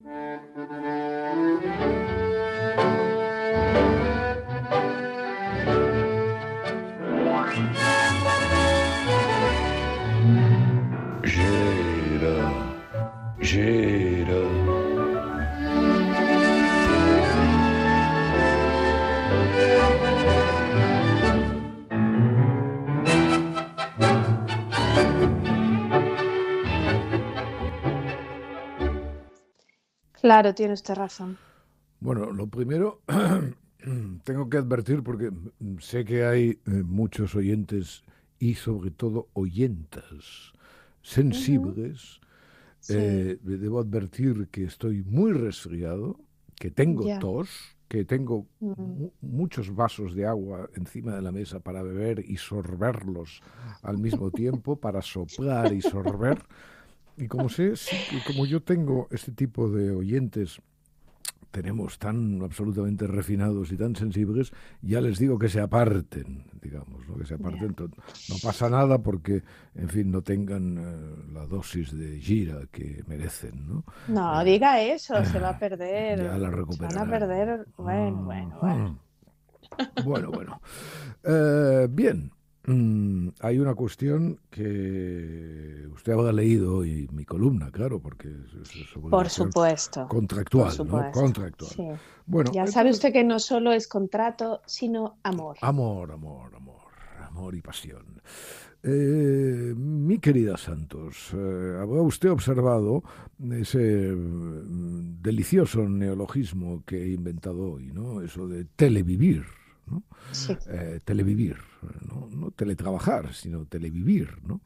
Gira, gira. Claro, tiene usted razón. Bueno, lo primero, tengo que advertir porque sé que hay muchos oyentes y sobre todo oyentas sensibles. Sí. Debo advertir que estoy muy resfriado, que tengo Ya. tos, que tengo muchos vasos de agua encima de la mesa para beber y sorberlos al mismo tiempo, para soplar y sorber. Y como sé, como yo tengo este tipo de oyentes, tenemos tan absolutamente refinados y tan sensibles, ya les digo que se aparten, digamos, ¿no? Que se aparten. No pasa nada porque, en fin, no tengan la dosis de gira que merecen, ¿no? No, diga eso, se va a perder. Ya la Se recuperarán. van a perder. Bueno. Bueno. Bien. Hay una cuestión que usted habrá leído hoy mi columna, claro, porque es Por supuesto. contractual, Por supuesto. ¿no? Contractual. Sí. Bueno, Ya sabe usted que no solo es contrato, sino amor. Amor y pasión. Mi querida Santos, habrá usted observado ese delicioso neologismo que he inventado hoy, ¿no? Eso de televivir, ¿no? Sí. Televivir, no teletrabajar, sino televivir, ¿no?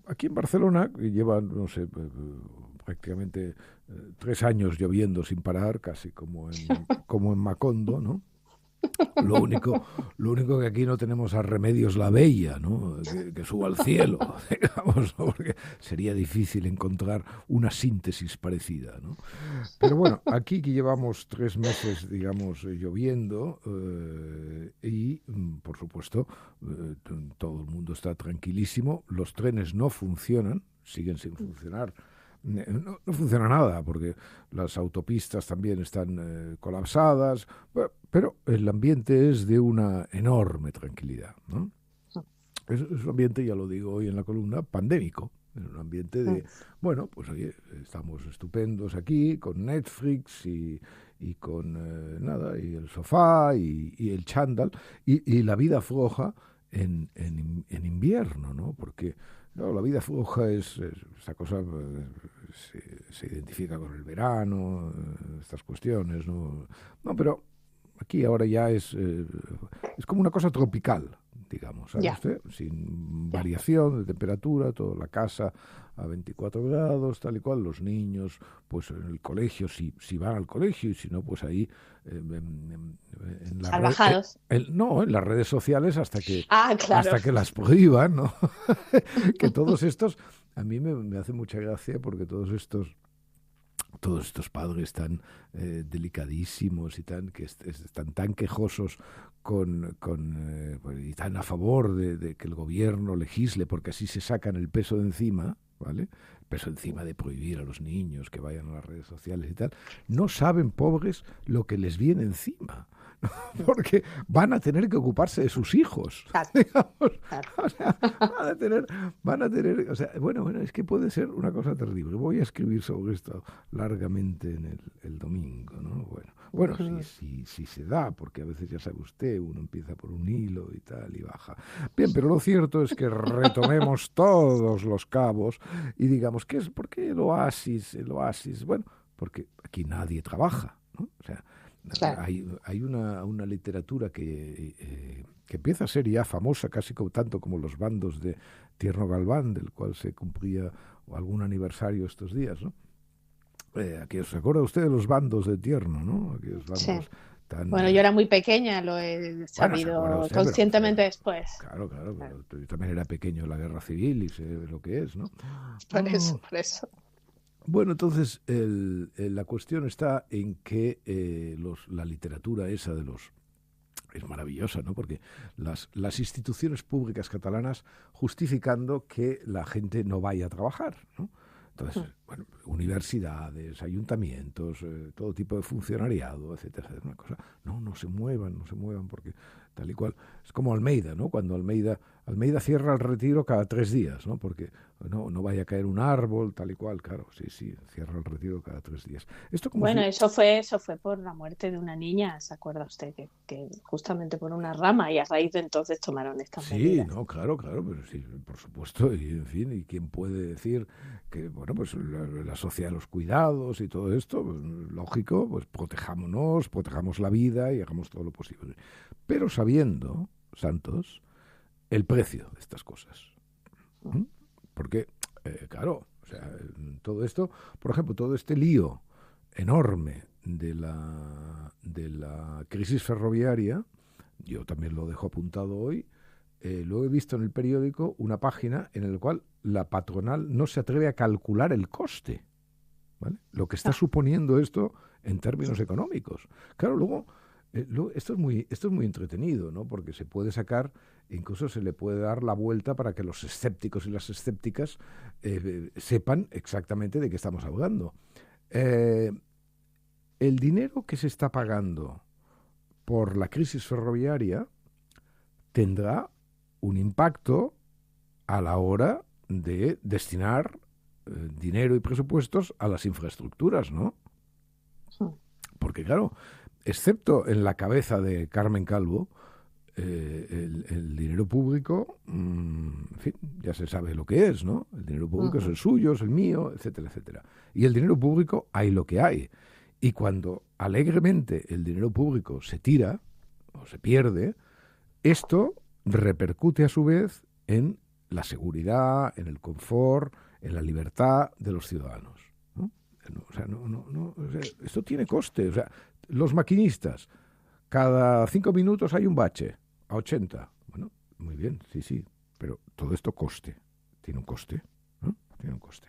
Aquí en Barcelona, que lleva, no sé, prácticamente 3 años lloviendo sin parar, casi como en Macondo, ¿no? Lo único que aquí no tenemos a Remedios la Bella, ¿no? Que suba al cielo, digamos, ¿no? Porque sería difícil encontrar una síntesis parecida, ¿no? Pero bueno, aquí que llevamos 3 meses, digamos, lloviendo y, por supuesto, todo el mundo está tranquilísimo, los trenes no funcionan, siguen sin funcionar. No funciona nada porque las autopistas también están colapsadas, pero el ambiente es de una enorme tranquilidad, ¿no? Es un ambiente, ya lo digo hoy en la columna, pandémico. Es un ambiente de, bueno, pues oye, estamos estupendos aquí con Netflix y con nada, y el sofá y el chándal y la vida floja en invierno, ¿no? Porque no, la vida floja es esta cosa, se identifica con el verano, estas cuestiones, ¿no? No, pero aquí ahora ya es como una cosa tropical, digamos, ¿sabe usted? Sin variación de temperatura, toda la casa a 24 grados, tal y cual, los niños, pues en el colegio, si van al colegio, y si no, pues ahí en salvajados. En las redes sociales hasta que claro. las prohíban, ¿no? Que todos estos, a mí me hace mucha gracia porque todos estos padres tan delicadísimos y que están tan quejosos y tan a favor de que el gobierno legisle, porque así se sacan el peso de encima, ¿vale? El peso encima de prohibir a los niños que vayan a las redes sociales y tal. No saben, pobres, lo que les viene encima. Porque van a tener que ocuparse de sus hijos. Digamos. O sea, van a tener, o sea, bueno, es que puede ser una cosa terrible. Voy a escribir sobre esto largamente en el domingo, ¿no? Bueno, sí se da, porque a veces ya sabe usted, uno empieza por un hilo y tal y baja. Bien, pero lo cierto es que retomemos todos los cabos y digamos, ¿por qué el oasis? Bueno, porque aquí nadie trabaja, ¿no? O sea, claro. Hay una literatura que empieza a ser ya famosa, casi tanto como los bandos de Tierno Galván, del cual se cumplía algún aniversario estos días, ¿no? ¿Se acuerda usted de los bandos de Tierno, ¿no? Aquellos bandos tan... Bueno, yo era muy pequeña, lo he sabido usted, conscientemente pero, después. Claro. Yo también era pequeño en la Guerra Civil y sé lo que es, ¿no? Por eso. Bueno, entonces la cuestión está en que la literatura esa es maravillosa, ¿no? Porque las instituciones públicas catalanas justificando que la gente no vaya a trabajar, ¿no? Entonces, bueno, universidades, ayuntamientos, todo tipo de funcionariado, etcétera, etcétera. Una cosa, no se muevan, porque tal y cual. Es como Almeida, ¿no? Cuando Almeida cierra el Retiro cada 3 días, ¿no? Porque no vaya a caer un árbol, tal y cual, claro, sí, cierra el Retiro cada 3 días. Esto como Bueno, eso fue por la muerte de una niña, ¿se acuerda usted? Que justamente por una rama, y a raíz de entonces tomaron estas medidas. Sí, no, claro, pero sí, por supuesto, y en fin, ¿y quién puede decir que, bueno, pues la sociedad de los cuidados y todo esto, pues, lógico, pues protejámonos, protejamos la vida y hagamos todo lo posible. Pero sabiendo, Santos, el precio de estas cosas. ¿Mm? Porque, claro, o sea, todo esto, por ejemplo, todo este lío enorme de la crisis ferroviaria, yo también lo dejo apuntado hoy, luego he visto en el periódico una página en la cual la patronal no se atreve a calcular el coste, ¿vale? Lo que está suponiendo esto en términos económicos. Claro, luego esto es muy entretenido, ¿no? Porque se puede sacar, incluso se le puede dar la vuelta para que los escépticos y las escépticas sepan exactamente de qué estamos hablando. El dinero que se está pagando por la crisis ferroviaria tendrá un impacto a la hora de destinar dinero y presupuestos a las infraestructuras, ¿no? Porque claro, excepto en la cabeza de Carmen Calvo, el dinero público, en fin, ya se sabe lo que es, ¿no? El dinero público es el suyo, es el mío, etcétera, etcétera. Y el dinero público hay lo que hay. Y cuando alegremente el dinero público se tira o se pierde, esto repercute a su vez en la seguridad, en el confort, en la libertad de los ciudadanos, ¿no? O sea, o sea, esto tiene coste. O sea, los maquinistas, cada 5 minutos hay un bache, a 80. Bueno, muy bien, sí, pero todo esto tiene un coste, ¿no? Tiene un coste.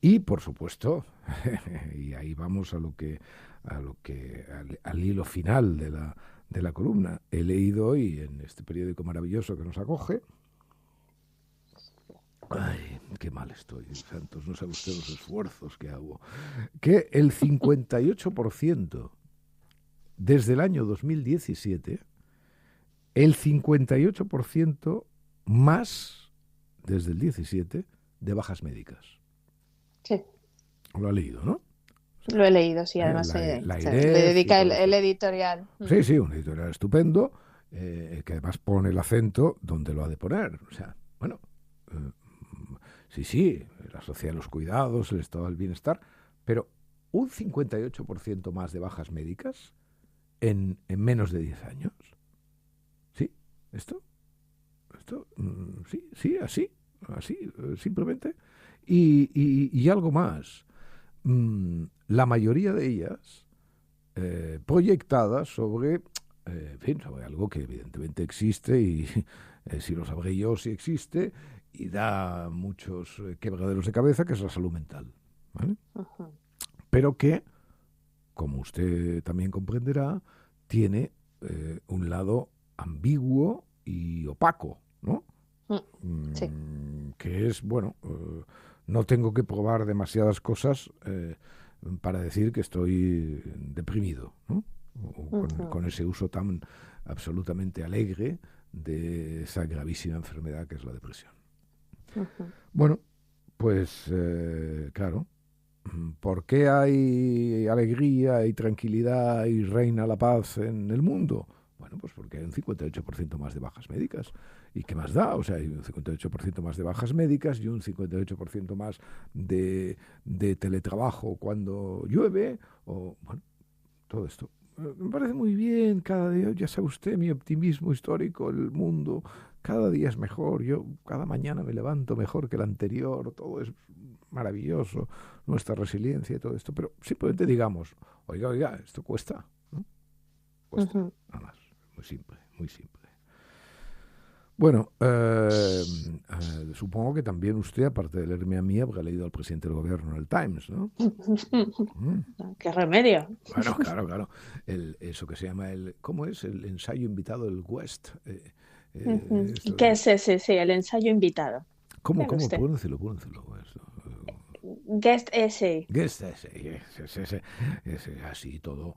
Y por supuesto, y ahí vamos al hilo final de la columna. He leído hoy en este periódico maravilloso que nos acoge. Ay, qué mal estoy, Santos, no sabe usted los esfuerzos que hago. Que el 58%, desde el año 2017, el 58% más, desde el 17, de bajas médicas. Sí. Lo ha leído, ¿no? O sea, lo he leído, sí, además se le dedica el editorial. Sí, un editorial estupendo, que además pone el acento donde lo ha de poner. O sea, bueno, sí, la sociedad de los cuidados, el estado del bienestar, pero un 58% más de bajas médicas en menos de 10 años. ¿Sí? ¿Esto? Sí, así, simplemente. Y algo más. La mayoría de ellas proyectadas sobre, en fin, sobre algo que evidentemente existe y si lo sabré yo, si existe, y da muchos quebraderos de cabeza, que es la salud mental, ¿vale? Pero que, como usted también comprenderá, tiene un lado ambiguo y opaco, ¿no? Sí. Que es, bueno, no tengo que probar demasiadas cosas para decir que estoy deprimido, ¿no? Con ese uso tan absolutamente alegre de esa gravísima enfermedad que es la depresión. Bueno, pues claro, ¿por qué hay alegría y tranquilidad y reina la paz en el mundo? Bueno, pues porque hay un 58% más de bajas médicas. ¿Y qué más da? O sea, hay un 58% más de bajas médicas y un 58% más de teletrabajo cuando llueve, o bueno, todo esto. Me parece muy bien, cada día, ya sabe usted, mi optimismo histórico, el mundo, cada día es mejor, yo cada mañana me levanto mejor que el anterior, todo es maravilloso, nuestra resiliencia y todo esto, pero simplemente digamos, oiga, esto cuesta, ¿no? Cuesta, nada más, muy simple. Bueno, supongo que también usted, aparte de leerme a mí, habrá leído al presidente del gobierno en el Times, ¿no? ¡Qué remedio! Bueno, claro. Eso que se llama ¿cómo es? El ensayo invitado del West. ¿Qué es ese? Sí, el ensayo invitado. ¿Cómo? Púrenselo. Guest essay. Guest essay, es así todo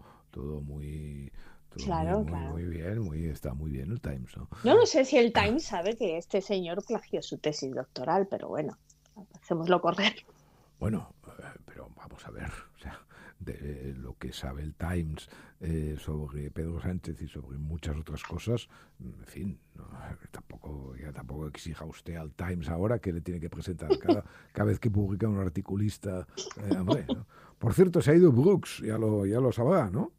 muy... Todo Claro, claro. muy bien, está muy bien el Times, ¿no? Yo no sé si el Times sabe que este señor plagió su tesis doctoral, pero bueno, hacémoslo correr. Bueno, pero vamos a ver, o sea, de lo que sabe el Times sobre Pedro Sánchez y sobre muchas otras cosas, en fin, no, tampoco exija usted al Times ahora que le tiene que presentar cada vez que publica un articulista, hombre, ¿no? Por cierto, se ha ido Brooks, ya lo sabrá, ¿no?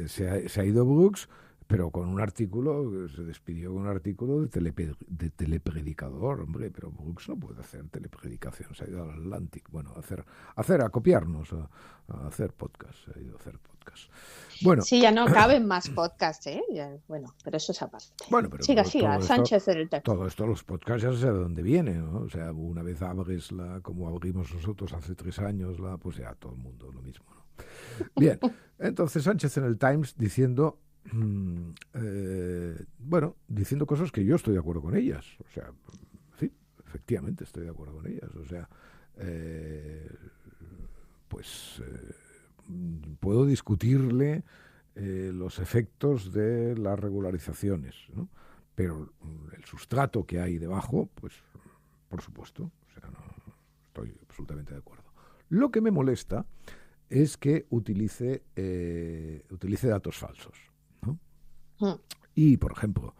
Se ha ido Brooks, pero con un artículo, se despidió con un artículo de telepredicador, hombre, pero Brooks no puede hacer telepredicación, se ha ido al Atlantic, bueno, a copiarnos, a hacer podcast, se ha ido a hacer podcast. Bueno, sí, ya no caben más podcasts, ¿eh? Ya, bueno, pero eso es aparte. Bueno, pero siga, todo Sánchez en el texto. Todo esto, los podcasts ya sé de dónde viene, ¿no? O sea, una vez abres como abrimos nosotros hace 3 años, pues ya todo el mundo lo mismo, ¿no? Bien, entonces Sánchez en el Times diciendo, diciendo cosas que yo estoy de acuerdo con ellas. O sea, sí, efectivamente estoy de acuerdo con ellas. O sea, puedo discutirle los efectos de las regularizaciones, ¿no? Pero el sustrato que hay debajo, pues, por supuesto, o sea, no, estoy absolutamente de acuerdo. Lo que me molesta es que utilice datos falsos, ¿no? Y, por ejemplo,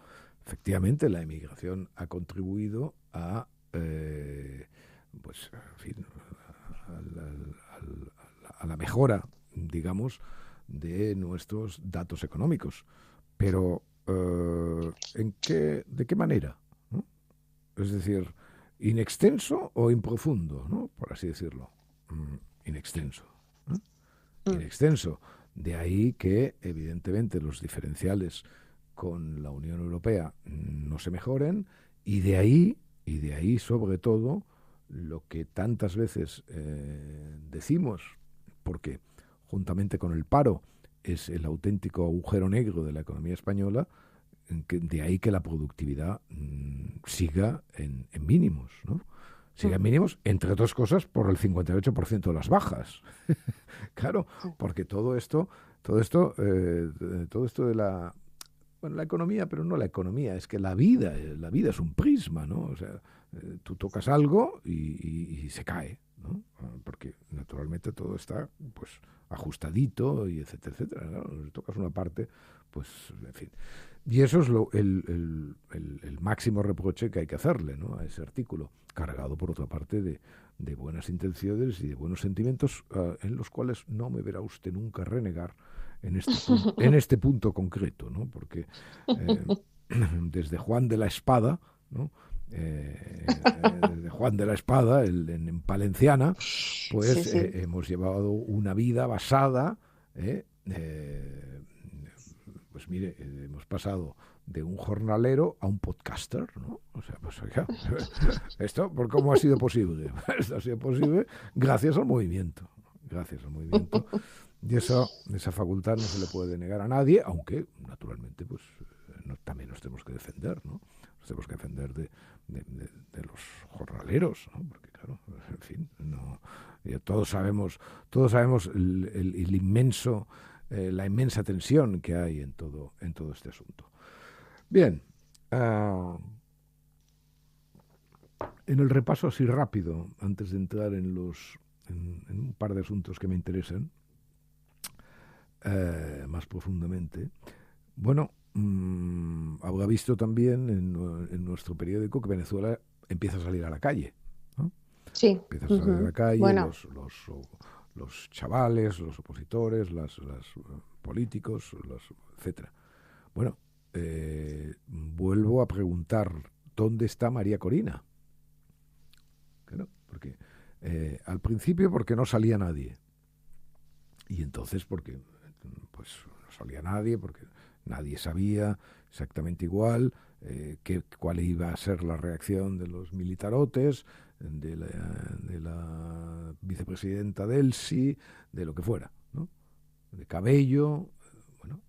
efectivamente la emigración ha contribuido a, pues, en fin, a la mejora, digamos, de nuestros datos económicos. Pero, ¿de qué manera? ¿No? Es decir, ¿in extenso o in profundo? ¿No? Por así decirlo. In extenso. In extenso. De ahí que, evidentemente, los diferenciales con la Unión Europea no se mejoren, y de ahí, sobre todo, lo que tantas veces decimos, porque juntamente con el paro es el auténtico agujero negro de la economía española, de ahí que la productividad siga en mínimos, ¿no? Siga en mínimos, entre otras cosas, por el 58% de las bajas. Claro, porque todo esto de la economía, pero no la economía, es que la vida es un prisma, ¿no? O sea, tú tocas algo y se cae, ¿no? Porque naturalmente todo está, pues, ajustadito y etcétera, etcétera, ¿no? Si tocas una parte, pues, en fin. Y eso es el máximo reproche que hay que hacerle, ¿no?, a ese artículo, cargado por otra parte de buenas intenciones y de buenos sentimientos, en los cuales no me verá usted nunca renegar en este punto concreto, ¿no? Porque desde Juan de la Espada, ¿no? Desde Juan de la Espada, en Palenciana, pues hemos llevado una vida basada, pues mire, hemos pasado de un jornalero a un podcaster, ¿no? O sea, pues oiga, ¿esto por cómo ha sido posible? Esto ha sido posible gracias al movimiento. Y esa facultad no se le puede negar a nadie, aunque, naturalmente, pues también nos tenemos que defender, ¿no? Nos tenemos que defender de los jornaleros, ¿no? Porque, claro, en fin, todos sabemos el inmenso... la inmensa tensión que hay en todo este asunto. Bien, en el repaso así rápido, antes de entrar en un par de asuntos que me interesan más profundamente, bueno, habrá visto también en nuestro periódico que Venezuela empieza a salir a la calle, ¿no? Sí. Empieza a salir a la calle, bueno. los chavales, los opositores, los políticos, etcétera. Bueno, vuelvo a preguntar, ¿dónde está María Corina? Claro, porque al principio porque no salía nadie. Y entonces porque pues no salía nadie, porque nadie sabía exactamente igual cuál iba a ser la reacción de los militarotes, de la vicepresidenta Delcy, de lo que fuera, ¿no? De Cabello. Bueno,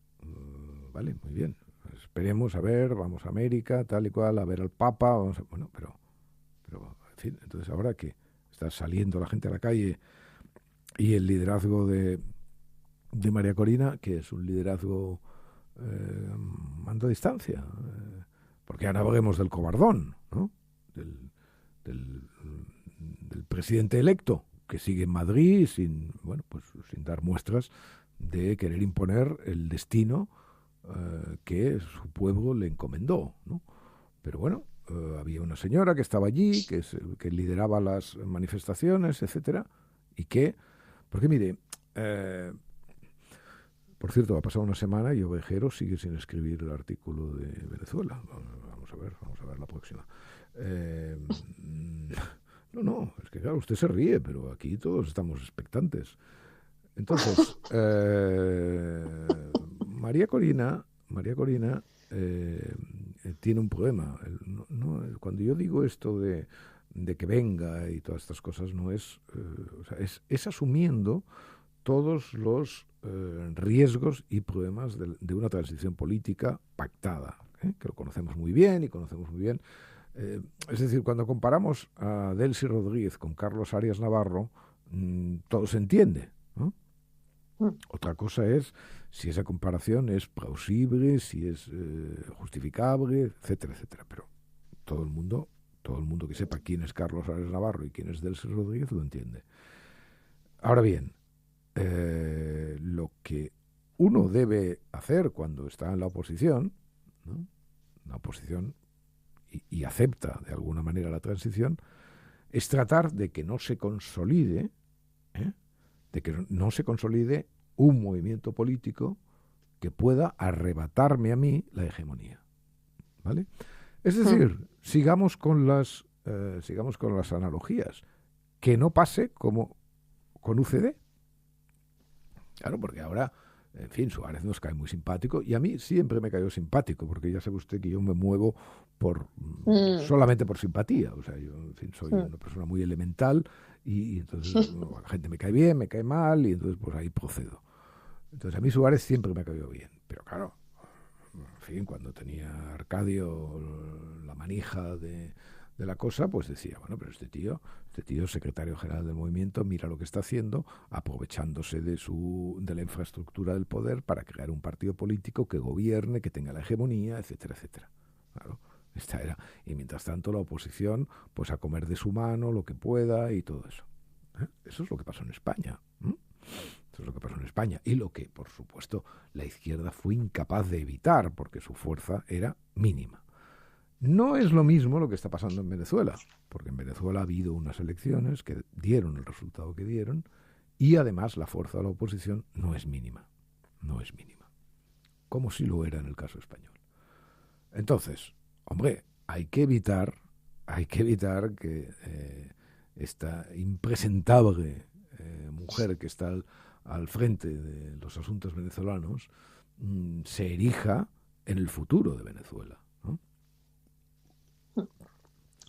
vale, muy bien. Esperemos a ver, vamos a América, tal y cual, a ver al Papa, pero, en fin, entonces, ¿ahora qué? está saliendo la gente a la calle, y el liderazgo de María Corina, que es un liderazgo mando a distancia, porque ahora hablemos del cobardón, ¿no? Del, del presidente electo, que sigue en Madrid sin dar muestras de querer imponer el destino que su pueblo le encomendó, ¿no? Pero bueno, había una señora que estaba allí, que lideraba las manifestaciones, etcétera, y porque mire, por cierto, ha pasado una semana y Ovejero sigue sin escribir el artículo de Venezuela. Vamos a ver la próxima. No, es que claro, usted se ríe, pero aquí todos estamos expectantes. Entonces, María Corina tiene un problema. Cuando yo digo esto de que venga y todas estas cosas, no es, es asumiendo todos los riesgos y problemas de una transición política pactada, que lo conocemos muy bien. Es decir, cuando comparamos a Delcy Rodríguez con Carlos Arias Navarro, todo se entiende, ¿no? Otra cosa es si esa comparación es plausible, si es justificable, etcétera, etcétera. Pero todo el mundo que sepa quién es Carlos Arias Navarro y quién es Delcy Rodríguez lo entiende. Ahora bien, lo que uno debe hacer cuando está en la oposición, ¿no? La oposición y acepta de alguna manera la transición, es tratar de que no se consolide, un movimiento político que pueda arrebatarme a mí la hegemonía, ¿vale? Es decir, sigamos con las analogías, que no pase como con UCD. Claro, porque ahora, en fin, Suárez nos cae muy simpático, y a mí siempre me cayó simpático, porque ya sabe usted que yo me muevo solamente por simpatía. O sea, yo, en fin, soy una persona muy elemental, y entonces la gente me cae bien, me cae mal, y entonces pues ahí procedo. Entonces a mí Suárez siempre me ha caído bien, pero claro, en fin, cuando tenía Arcadio la manija de la cosa, pues decía, bueno, pero este tío es secretario general del movimiento, mira lo que está haciendo, aprovechándose de la infraestructura del poder para crear un partido político que gobierne, que tenga la hegemonía, etcétera, etcétera. Claro, esta era. Y mientras tanto la oposición, pues a comer de su mano lo que pueda y todo eso. Eso es lo que pasó en España. Eso es lo que pasó en España. Y lo que, por supuesto, la izquierda fue incapaz de evitar, porque su fuerza era mínima. No es lo mismo lo que está pasando en Venezuela, porque en Venezuela ha habido unas elecciones que dieron el resultado que dieron, y además la fuerza de la oposición no es mínima, como si lo era en el caso español. Entonces, hombre, hay que evitar que esta impresentable mujer que está al frente de los asuntos venezolanos se erija en el futuro de Venezuela, ¿no?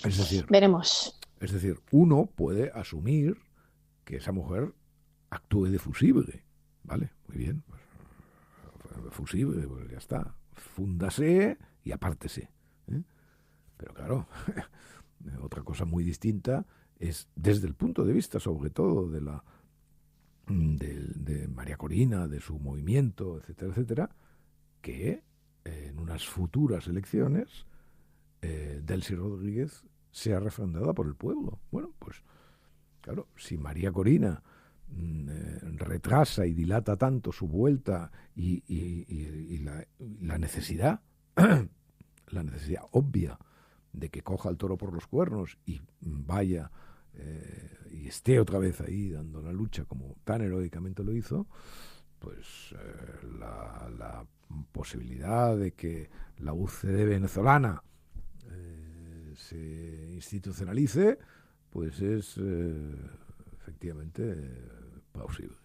Es decir, veremos. Es decir, uno puede asumir que esa mujer actúe de fusible, ¿vale? Muy bien, pues, fusible, pues ya está. Fúndase y apártese, ¿eh? Pero claro, otra cosa muy distinta es desde el punto de vista, sobre todo, de María Corina, de su movimiento, etcétera, etcétera, que en unas futuras elecciones Delcy Rodríguez sea refrendada por el pueblo. Bueno, pues claro, si María Corina retrasa y dilata tanto su vuelta y la necesidad obvia de que coja el toro por los cuernos y vaya y esté otra vez ahí dando la lucha como tan heroicamente lo hizo, pues la posibilidad de que la UCD venezolana se institucionalice, pues es efectivamente plausible.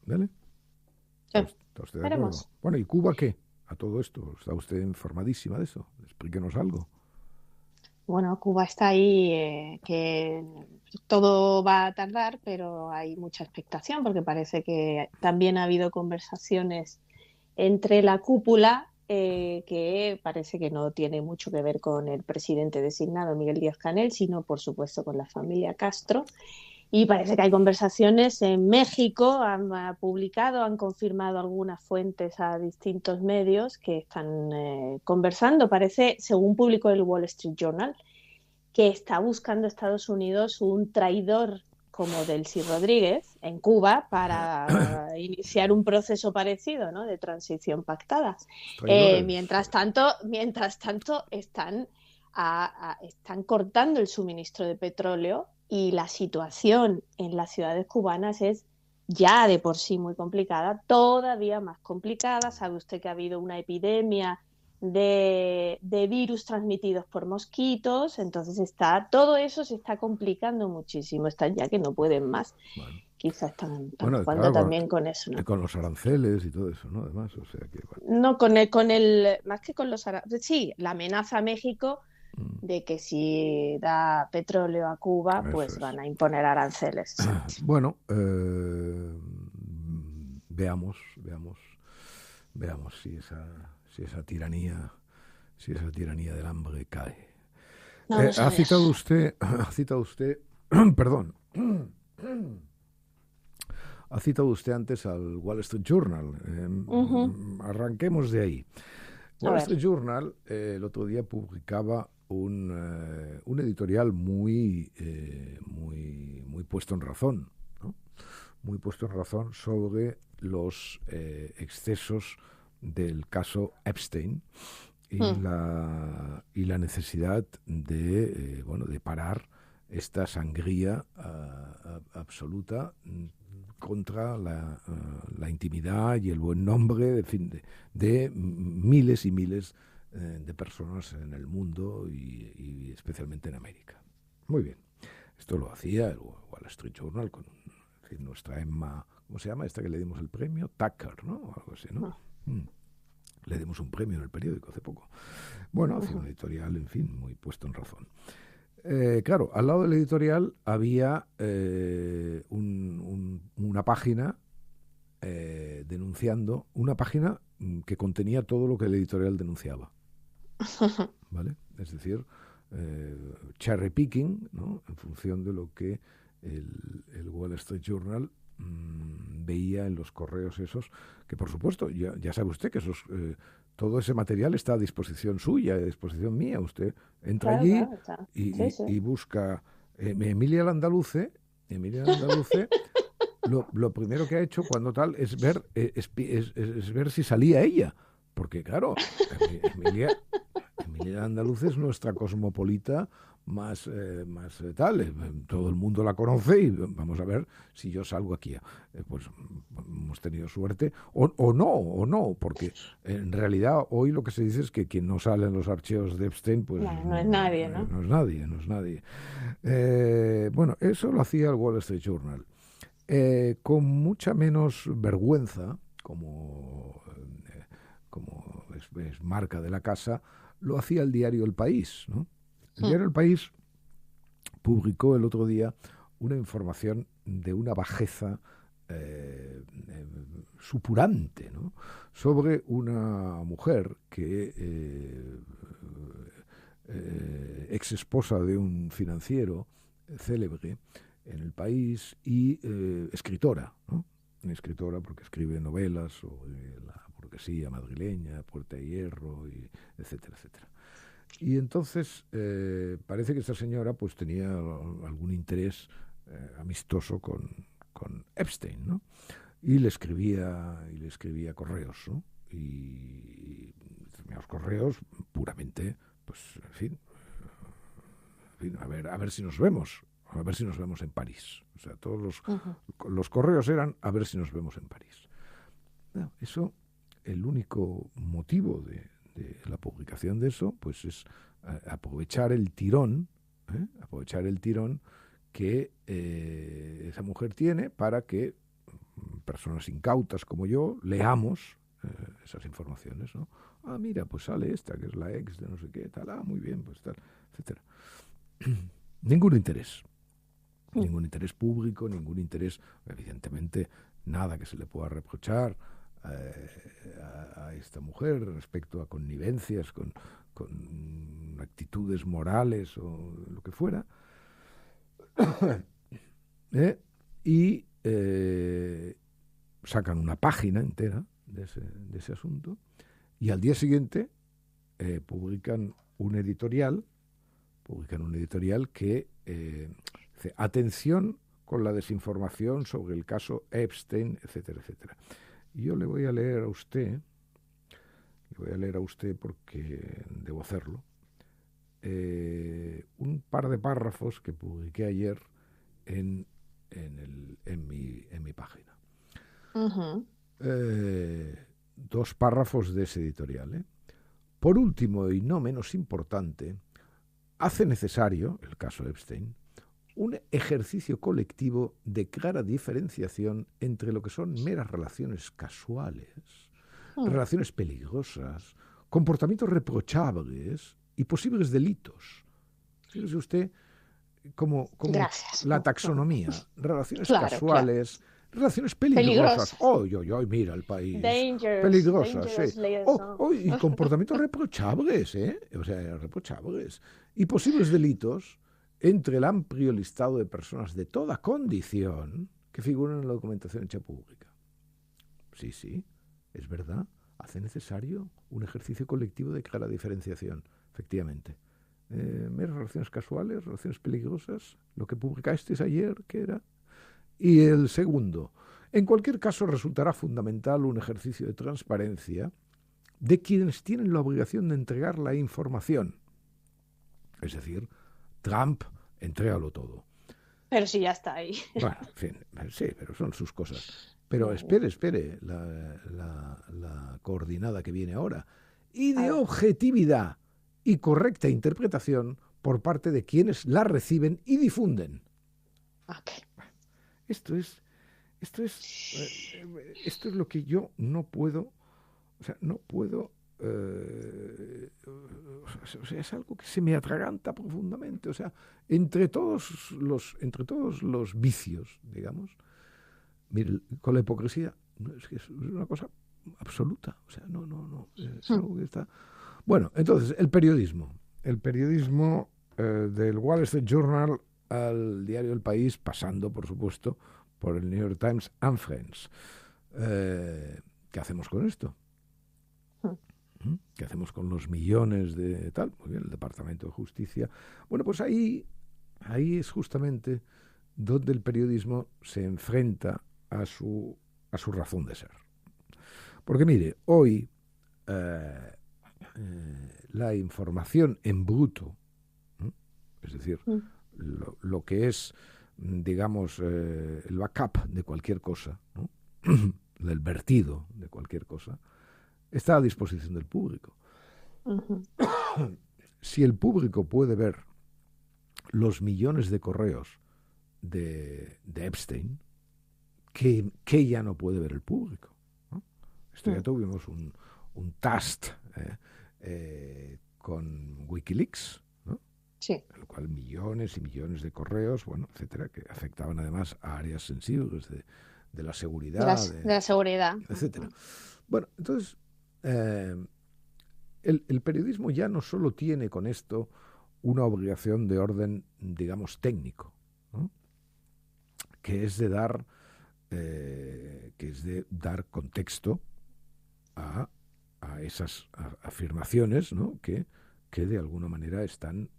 ¿Vale? Sí. ¿Está usted de acuerdo? Bueno, ¿y Cuba qué? A todo esto, ¿está usted informadísima de eso? Explíquenos algo. Bueno, Cuba está ahí, que todo va a tardar, pero hay mucha expectación porque parece que también ha habido conversaciones entre la cúpula que parece que no tiene mucho que ver con el presidente designado Miguel Díaz-Canel, sino por supuesto con la familia Castro. Y parece que hay conversaciones en México, han publicado, han confirmado algunas fuentes a distintos medios que están conversando. Parece, según publicó el Wall Street Journal, que está buscando Estados Unidos un traidor como Delcy Rodríguez en Cuba para iniciar un proceso parecido, ¿no?, de transición pactada. Mientras tanto están cortando el suministro de petróleo y la situación en las ciudades cubanas es ya de por sí muy complicada, todavía más complicada. Sabe usted que ha habido una epidemia de virus transmitidos por mosquitos, entonces todo eso se está complicando muchísimo, están ya que no pueden más. Bueno. Quizás están jugando claro, también con eso, ¿no? Con los aranceles y todo eso, ¿no? Además, o sea que... Bueno. No, más que con los aranceles, sí, la amenaza a México de que si da petróleo a Cuba, eso pues van a imponer aranceles. Bueno, veamos si esa tiranía del hambre cae. Ha citado usted, perdón, ha citado usted antes al Wall Street Journal. Arranquemos de ahí. Wall Street Journal el otro día publicaba un editorial muy puesto en razón, ¿no? Muy puesto en razón sobre los excesos del caso Epstein y la necesidad de parar esta sangría absoluta contra la intimidad y el buen nombre de miles y miles de personas en el mundo y especialmente en América. Muy bien. Esto lo hacía el Wall Street Journal con nuestra Emma, ¿cómo se llama? Esta que le dimos el premio, Tucker, ¿no? O algo así, ¿no? Le dimos un premio en el periódico hace poco. Bueno, hacía un editorial, en fin, muy puesto en razón. Claro, al lado del editorial había una página denunciando, una página que contenía todo lo que el editorial denunciaba. ¿Vale? Es decir, cherry picking, ¿no?, en función de lo que el Wall Street Journal veía en los correos esos, que por supuesto, ya sabe usted que todo ese material está a disposición suya, a disposición mía. Usted entra allí y busca Emilia Landaluce. Lo primero que ha hecho cuando tal es ver si salía ella, porque claro, Emilia Landaluce es nuestra cosmopolita más tal, todo el mundo la conoce y vamos a ver si yo salgo aquí. Pues hemos tenido suerte o no, porque en realidad hoy lo que se dice es que quien no sale en los archivos de Epstein pues no es nadie, ¿no? No es nadie. Bueno, eso lo hacía el Wall Street Journal con mucha menos vergüenza, como es marca de la casa, lo hacía el diario El País, ¿no? El diario El País publicó el otro día una información de una bajeza supurante, ¿no?, sobre una mujer que ex esposa de un financiero célebre en El País y escritora, ¿no? Escritora porque escribe novelas sobre la burguesía madrileña, Puerta de Hierro, etcétera, etcétera. Y entonces parece que esta señora pues tenía algún interés amistoso con Epstein, ¿no? Y le escribía correos, ¿no? Y determinados correos puramente, pues, en fin, a ver si nos vemos. A ver si nos vemos en París. O sea, todos los correos eran a ver si nos vemos en París. No, eso, el único motivo de la publicación de eso, pues es aprovechar el tirón que esa mujer tiene para que personas incautas como yo leamos esas informaciones, ¿no? Ah, mira, pues sale esta, que es la ex de no sé qué, tal, muy bien, pues tal, etcétera. Ningún interés público, ningún interés, evidentemente, nada que se le pueda reprochar a esta mujer respecto a connivencias con actitudes morales o lo que fuera. Y sacan una página entera de ese asunto, y al día siguiente publican un editorial que dice: atención con la desinformación sobre el caso Epstein, etcétera, etcétera. Y yo le voy a leer a usted porque debo hacerlo, un par de párrafos que publiqué ayer en mi página. Uh-huh. 2 párrafos de ese editorial. Por último, y no menos importante, hace necesario, el caso Epstein, un ejercicio colectivo de clara diferenciación entre lo que son meras relaciones casuales, relaciones peligrosas, comportamientos reprochables y posibles delitos. Fíjese usted como la taxonomía: relaciones casuales, relaciones peligrosas. Mira el país. Peligrosas, sí. Y comportamientos reprochables, o sea, reprochables. Y posibles delitos entre el amplio listado de personas de toda condición que figuran en la documentación hecha pública. Sí, es verdad. Hace necesario un ejercicio colectivo de clara diferenciación, efectivamente. Meras relaciones casuales, relaciones peligrosas, lo que publicasteis ayer, ¿qué era? Y el segundo: en cualquier caso resultará fundamental un ejercicio de transparencia de quienes tienen la obligación de entregar la información. Es decir, Trump, entrégalo todo. Pero si ya está ahí. Bueno, en fin, sí, pero son sus cosas. Pero espere, la coordinada que viene ahora. Y de objetividad y correcta interpretación por parte de quienes la reciben y difunden. Okay. Esto es lo que yo no puedo, es algo que se me atraganta profundamente. O sea, entre todos los vicios, digamos, mire, con la hipocresía, es que es una cosa absoluta. O sea, no, es algo que está... Bueno, entonces, el periodismo del Wall Street Journal al diario El País, pasando, por supuesto, por el New York Times and Friends. ¿Qué hacemos con esto? ¿Qué hacemos con los millones de tal? Muy bien, el Departamento de Justicia. Bueno, pues ahí es justamente donde el periodismo se enfrenta a su razón de ser. Porque mire, hoy la información en bruto, es decir, lo que es, digamos, el backup de cualquier cosa, ¿no? del vertido de cualquier cosa, está a disposición del público. Uh-huh. Si el público puede ver los millones de correos de Epstein, ¿qué ya no puede ver el público? ¿No? Esto ya tuvimos un test con Wikileaks, ¿no? Sí. En lo cual millones y millones de correos, bueno, etcétera, que afectaban además a áreas sensibles de la seguridad. De la seguridad. Etcétera. Bueno, entonces, el periodismo ya no solo tiene con esto una obligación de orden, digamos, técnico, ¿no? que es de dar contexto a esas afirmaciones, ¿no? que de alguna manera están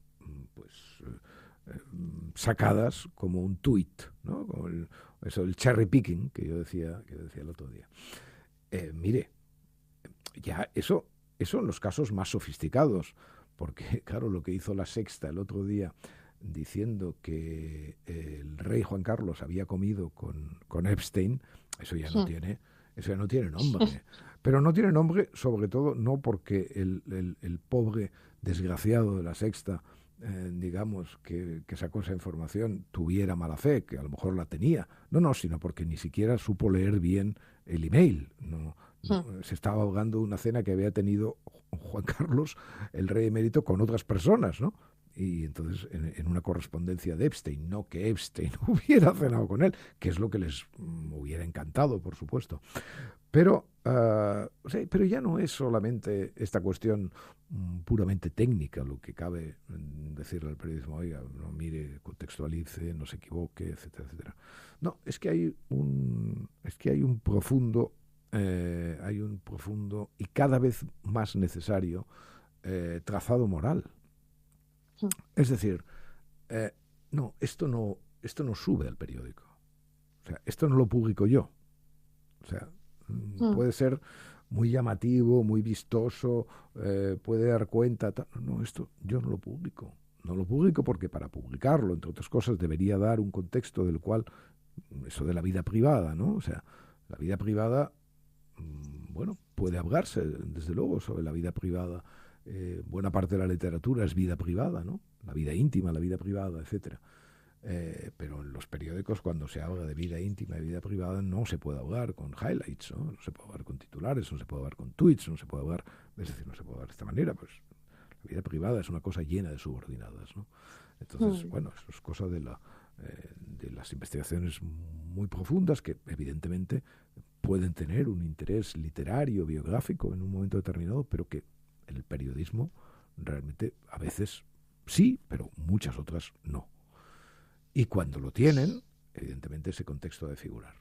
pues sacadas como un tuit, ¿no? Como el cherry picking que yo decía el otro día. Mire, ya eso en los casos más sofisticados, porque claro, lo que hizo La Sexta el otro día diciendo que el rey Juan Carlos había comido con Epstein, eso ya no tiene nombre. Pero no tiene nombre, sobre todo, no porque el pobre desgraciado de La Sexta, digamos, que sacó esa información, tuviera mala fe, que a lo mejor la tenía. No, sino porque ni siquiera supo leer bien el email. No, se estaba ahogando una cena que había tenido Juan Carlos, el rey emérito, con otras personas, ¿no? Y entonces en una correspondencia de Epstein, no que Epstein hubiera cenado con él, que es lo que les hubiera encantado, por supuesto. Pero, pero ya no es solamente esta cuestión puramente técnica lo que cabe decirle al periodismo, oiga, no mire, contextualice, no se equivoque, etcétera, etcétera. No, es que hay un profundo y cada vez más necesario trazado moral. Es decir, no, esto no sube al periódico. O sea, esto no lo publico yo. O sea, puede ser muy llamativo, muy vistoso, puede dar cuenta. No, esto yo no lo publico. No lo publico porque para publicarlo, entre otras cosas, debería dar un contexto del cual, eso de la vida privada, ¿no? O sea, la vida privada, bueno, puede hablarse, desde luego, sobre la vida privada. Buena parte de la literatura es vida privada, ¿no? La vida íntima, la vida privada, etcétera. Pero en los periódicos, cuando se habla de vida íntima y vida privada, no se puede hablar con highlights, ¿no? No se puede hablar con titulares, no se puede hablar con tweets, no se puede hablar, es decir, no se puede hablar de esta manera, pues la vida privada es una cosa llena de subordinadas, ¿no? Entonces, bueno, eso es cosa de las investigaciones muy profundas que evidentemente pueden tener un interés literario, biográfico en un momento determinado, pero que en el periodismo realmente a veces sí, pero muchas otras no. Y cuando lo tienen, evidentemente ese contexto de figurar.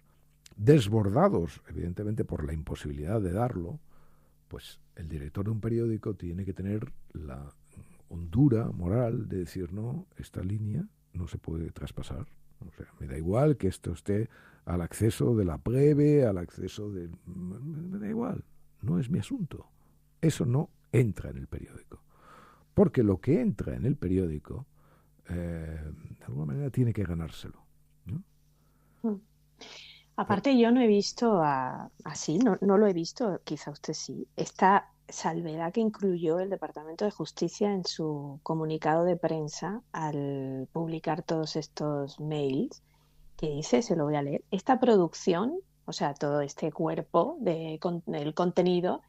Desbordados, evidentemente, por la imposibilidad de darlo, pues el director de un periódico tiene que tener la hondura moral de decir, no, esta línea no se puede traspasar. O sea, me da igual que esto esté al acceso de la plebe, al acceso de... Me da igual, no es mi asunto. Eso no entra en el periódico. Porque lo que entra en el periódico, de alguna manera tiene que ganárselo, ¿no? Aparte, yo no he visto así, no lo he visto, quizá usted sí, esta salvedad que incluyó el Departamento de Justicia en su comunicado de prensa al publicar todos estos mails, que dice, se lo voy a leer, esta producción, o sea, todo este cuerpo del contenido,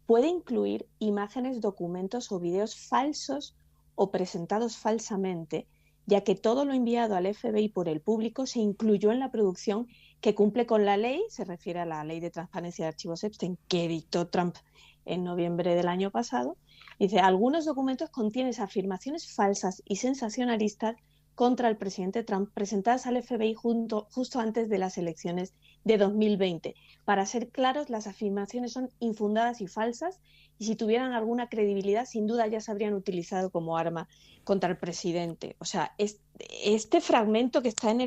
puede incluir imágenes, documentos o videos falsos o presentados falsamente, ya que todo lo enviado al FBI por el público se incluyó en la producción que cumple con la ley, se refiere a la ley de transparencia de archivos Epstein que dictó Trump en noviembre del año pasado. Dice, algunos documentos contienen afirmaciones falsas y sensacionalistas contra el presidente Trump presentadas al FBI justo antes de las elecciones de 2020. Para ser claros, las afirmaciones son infundadas y falsas, y si tuvieran alguna credibilidad, sin duda ya se habrían utilizado como arma contra el presidente. O sea, este fragmento que está en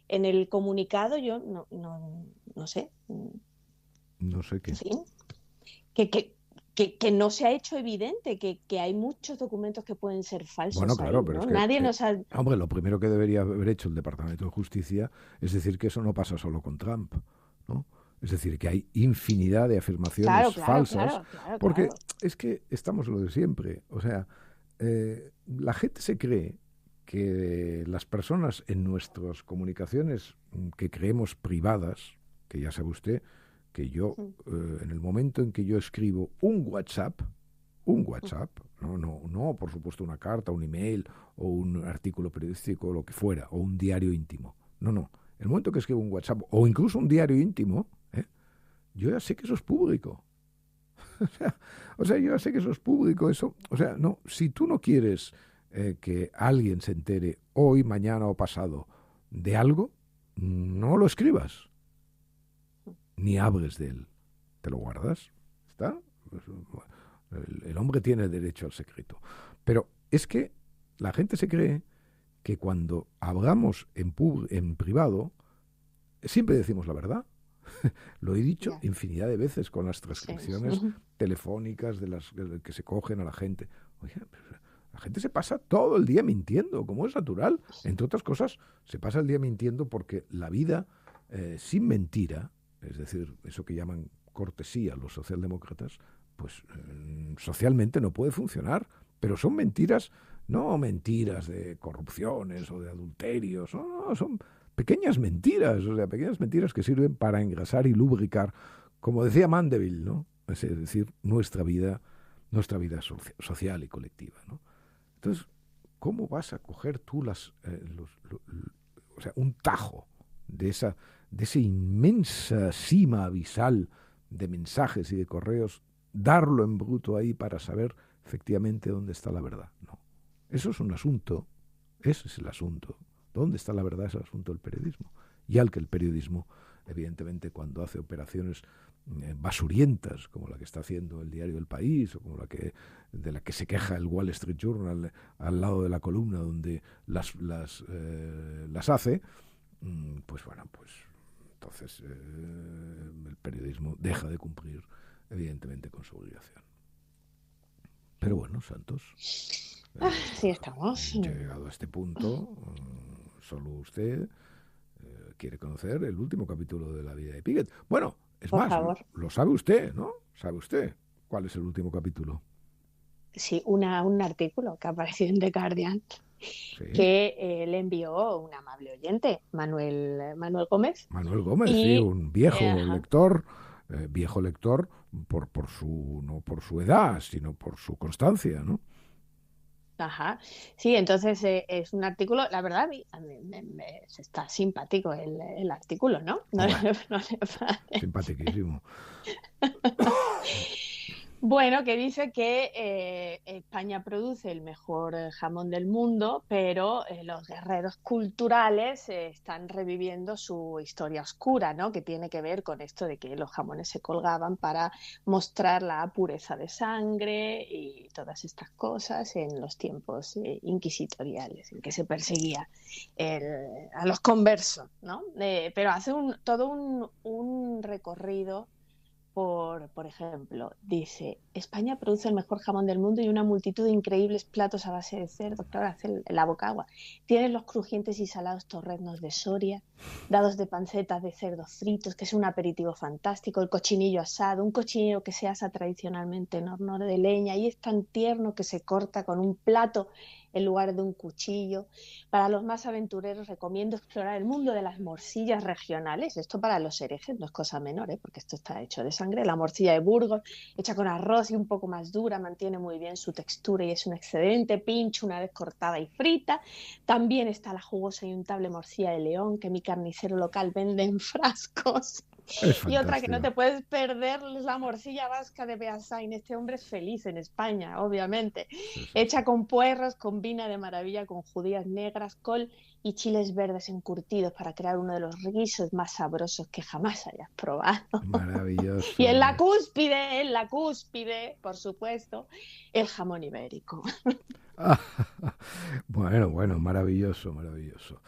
el comunicado, yo no sé. No sé qué. En fin, que no se ha hecho evidente, que hay muchos documentos que pueden ser falsos. Bueno, claro, ahí, pero ¿no? es que, Nadie nos ha... hombre, lo primero que debería haber hecho el Departamento de Justicia es decir que eso no pasa solo con Trump, ¿no? Es decir, que hay infinidad de afirmaciones falsas, porque es que estamos lo de siempre. O sea, la gente se cree que las personas en nuestras comunicaciones que creemos privadas, que ya sabe usted, que yo, en el momento en que yo escribo un WhatsApp, no, por supuesto una carta, un email o un artículo periodístico o lo que fuera, o un diario íntimo. No. El momento que escribo un WhatsApp o incluso un diario íntimo, yo ya sé que eso es público. o sea, yo ya sé que eso es público. Eso, o sea, no, si tú no quieres que alguien se entere hoy, mañana o pasado de algo, no lo escribas. Ni hables de él. Te lo guardas. ¿Está? El hombre tiene derecho al secreto. Pero es que la gente se cree que cuando hablamos en privado, siempre decimos la verdad. Lo he dicho infinidad de veces con las transcripciones telefónicas de las que se cogen a la gente. Oye, la gente se pasa todo el día mintiendo, como es natural. Entre otras cosas, se pasa el día mintiendo porque la vida sin mentira, es decir, eso que llaman cortesía los socialdemócratas, pues socialmente no puede funcionar. Pero son mentiras, no mentiras de corrupciones o de adulterios, no, son pequeñas mentiras, o sea, pequeñas mentiras que sirven para engrasar y lubricar, como decía Mandeville, ¿no? Es decir, nuestra vida social y colectiva, ¿no? Entonces, ¿cómo vas a coger tú o sea, un tajo de de esa inmensa cima abisal de mensajes y de correos, darlo en bruto ahí para saber efectivamente dónde está la verdad. No. Eso es un asunto, ese es el asunto. ¿Dónde está la verdad? Es el asunto del periodismo. Y al que el periodismo, evidentemente, cuando hace operaciones basurientas, como la que está haciendo el diario El País, o como de la que se queja el Wall Street Journal al lado de la columna donde las hace, pues bueno, pues entonces el periodismo deja de cumplir, evidentemente, con su obligación. Pero bueno, Santos, sí estamos. llegado a este punto, solo usted quiere conocer el último capítulo de la vida de Pickett. Bueno, es Por más, favor. lo sabe usted, ¿no? ¿Sabe usted cuál es el último capítulo? Sí, un artículo que apareció en The Guardian Sí. que le envió un amable oyente, Manuel Gómez. Manuel Gómez, y, sí, un viejo ajá. lector no por su edad, sino por su constancia, ¿no? Ajá, sí, entonces es un artículo, la verdad, a mí está simpático el artículo, ¿no? No, Hombre, no le parece. simpaticísimo. Bueno, que dice que España produce el mejor jamón del mundo, pero los guerreros culturales están reviviendo su historia oscura, ¿no? Que tiene que ver con esto de que los jamones se colgaban para mostrar la pureza de sangre y todas estas cosas en los tiempos inquisitoriales, en que se perseguía a los conversos, ¿no? Pero hace todo un recorrido. Por ejemplo, dice, España produce el mejor jamón del mundo y una multitud de increíbles platos a base de cerdo. Claro, hace la boca agua. Tienen los crujientes y salados torreznos de Soria, dados de pancetas de cerdo fritos, que es un aperitivo fantástico, el cochinillo asado, un cochinillo que se asa tradicionalmente en horno de leña y es tan tierno que se corta con un plato en lugar de un cuchillo. Para los más aventureros recomiendo explorar el mundo de las morcillas regionales. Esto para los herejes no es cosa menor, porque esto está hecho de sangre. La morcilla de Burgos, hecha con arroz y un poco más dura, mantiene muy bien su textura y es un excelente pincho una vez cortada y frita. También está la jugosa y untable morcilla de León, que mi carnicero local vende en frascos. Es Y otra que no fantástico. te puedes perder es la morcilla vasca de Beasain. Este hombre es feliz en España, obviamente. Sí, sí, sí. Hecha con puerros, combina de maravilla con judías negras, col y chiles verdes encurtidos para crear uno de los guisos más sabrosos que jamás hayas probado. Y Maravilloso. en la cúspide, por supuesto, el jamón ibérico. Bueno, maravilloso, maravilloso.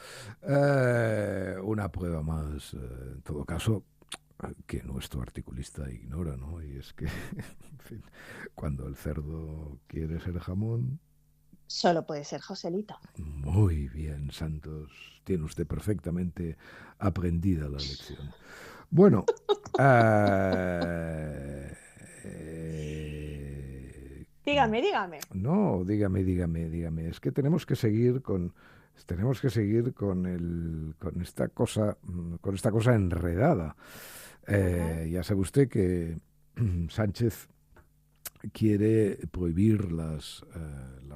Una prueba más, en todo caso, que nuestro articulista ignora, ¿no? Y es que, en fin, cuando el cerdo quiere ser jamón, Solo puede ser Joselito. muy bien, Santos, tiene usted perfectamente aprendida la lección. Bueno, Dígame. no, dígame. Es que tenemos que seguir con esta cosa enredada. Ajá. Ya sabe usted que Sánchez quiere prohibir las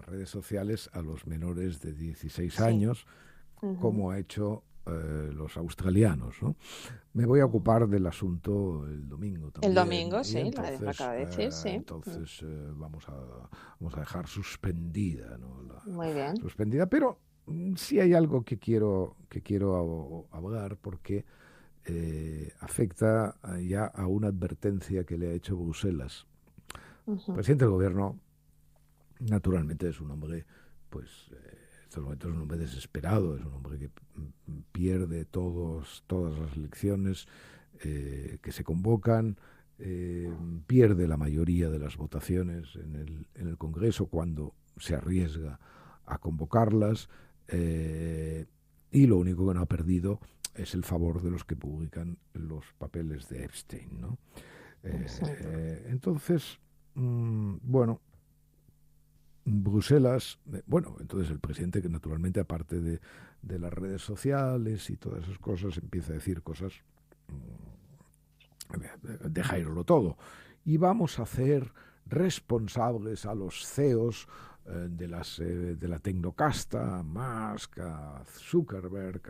redes sociales a los menores de 16 Sí. años, Uh-huh. como ha hecho los australianos, ¿no? Me voy a Uh-huh. ocupar del asunto el domingo El también domingo, y sí, lo acaba de decir, sí. vamos a dejar suspendida, ¿no? Muy bien. Suspendida, pero sí hay algo que quiero hablar porque afecta ya a una advertencia que le ha hecho Bruselas. El Uh-huh. presidente del gobierno, naturalmente, es un hombre, pues, en estos momentos es un hombre desesperado, es un hombre que pierde todas las elecciones que se convocan, pierde la mayoría de las votaciones en el Congreso cuando se arriesga a convocarlas, y lo único que no ha perdido es el favor de los que publican los papeles de Epstein, ¿no? Exacto. Entonces, bueno, Bruselas, bueno, entonces el presidente, que naturalmente, aparte de las redes sociales y todas esas cosas, empieza a decir cosas, deja irlo todo. Y vamos a hacer responsables a los CEOs de la tecnocasta, a Musk, a Zuckerberg,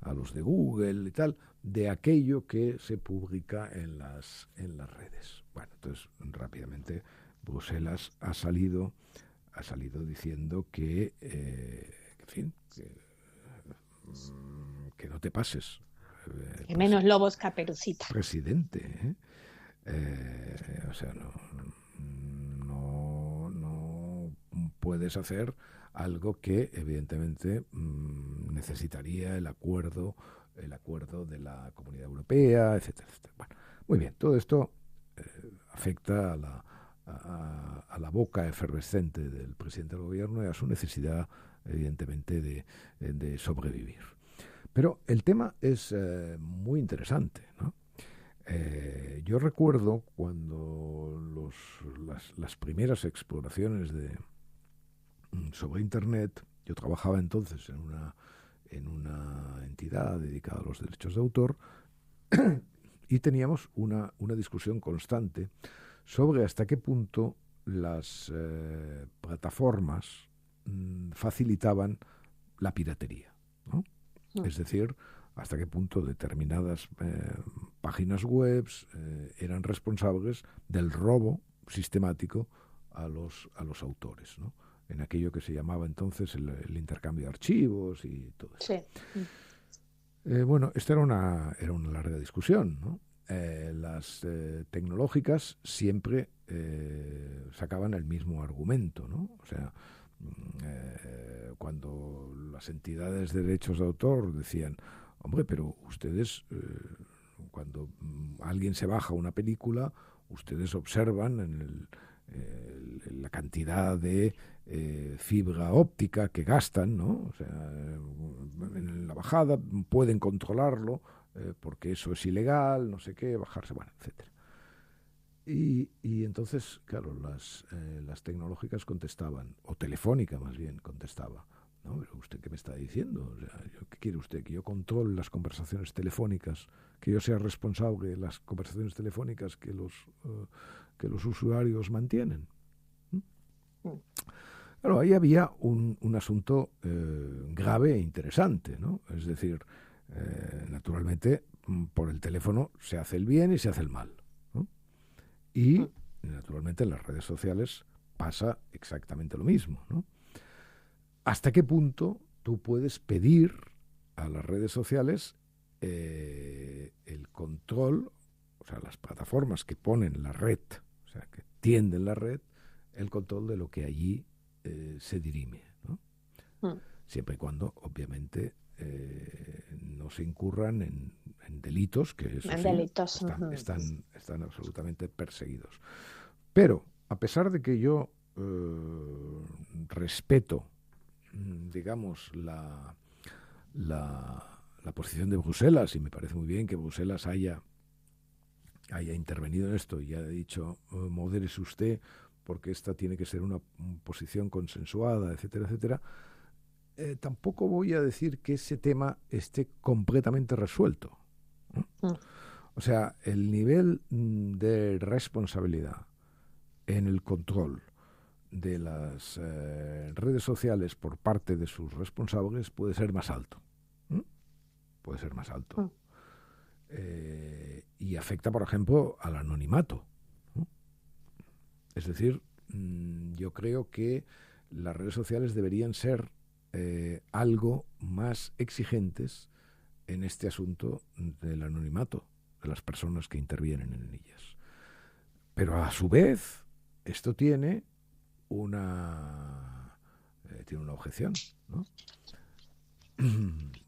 a los de Google y tal, de aquello que se publica en las redes. Bueno, entonces rápidamente Bruselas ha salido diciendo que, en fin, que no te pases. Que menos lobos caperucita. Presidente, ¿eh? O sea, no puedes hacer algo que evidentemente necesitaría el acuerdo de la Comunidad Europea, etcétera, etcétera. Bueno, muy bien, todo esto afecta a la boca efervescente del presidente del gobierno y a su necesidad, evidentemente, de sobrevivir. Pero el tema es muy interesante, ¿no? Yo recuerdo cuando las primeras exploraciones sobre Internet, yo trabajaba entonces en una entidad dedicada a los derechos de autor y teníamos una discusión constante sobre hasta qué punto las plataformas facilitaban la piratería, ¿no? Es decir, hasta qué punto determinadas páginas web eran responsables del robo sistemático a los autores, ¿no? En aquello que se llamaba entonces el intercambio de archivos y todo eso. Sí. Bueno, esta era una larga discusión, ¿no? Las tecnológicas siempre sacaban el mismo argumento, ¿no? O sea, cuando las entidades de derechos de autor decían, hombre, pero ustedes, cuando alguien se baja una película, ustedes observan en la cantidad de fibra óptica que gastan, ¿no? O sea, en la bajada pueden controlarlo porque eso es ilegal, no sé qué, bajarse, bueno, etcétera. Y entonces, claro, las tecnológicas contestaban, o Telefónica más bien contestaba, ¿no? Pero ¿usted qué me está diciendo? O sea, ¿qué quiere usted? ¿Que yo controle las conversaciones telefónicas? ¿Que yo sea responsable de las conversaciones telefónicas que los usuarios mantienen? Claro, ahí había un asunto grave e interesante, ¿no? Es decir, naturalmente, por el teléfono se hace el bien y se hace el mal, ¿no? Y, naturalmente, en las redes sociales pasa exactamente lo mismo, ¿no? ¿Hasta qué punto tú puedes pedir a las redes sociales el control, o sea, las plataformas que ponen la red, o sea, que tienden la red, el control de lo que allí se dirime, ¿no? Siempre y cuando, obviamente, no se incurran en delitos, que eso sí, delitos. están absolutamente perseguidos. Pero, a pesar de que yo respeto, digamos, la posición de Bruselas, y me parece muy bien que Bruselas haya intervenido en esto y haya dicho, modérese usted, porque esta tiene que ser una posición consensuada, etcétera, etcétera, tampoco voy a decir que ese tema esté completamente resuelto, ¿no? O sea, el nivel de responsabilidad en el control de las redes sociales por parte de sus responsables puede ser más alto. Puede ser más alto. Y afecta, por ejemplo, al anonimato, ¿no? Es decir, yo creo que las redes sociales deberían ser algo más exigentes en este asunto del anonimato de las personas que intervienen en ellas. Pero a su vez, esto tiene una objeción, ¿no?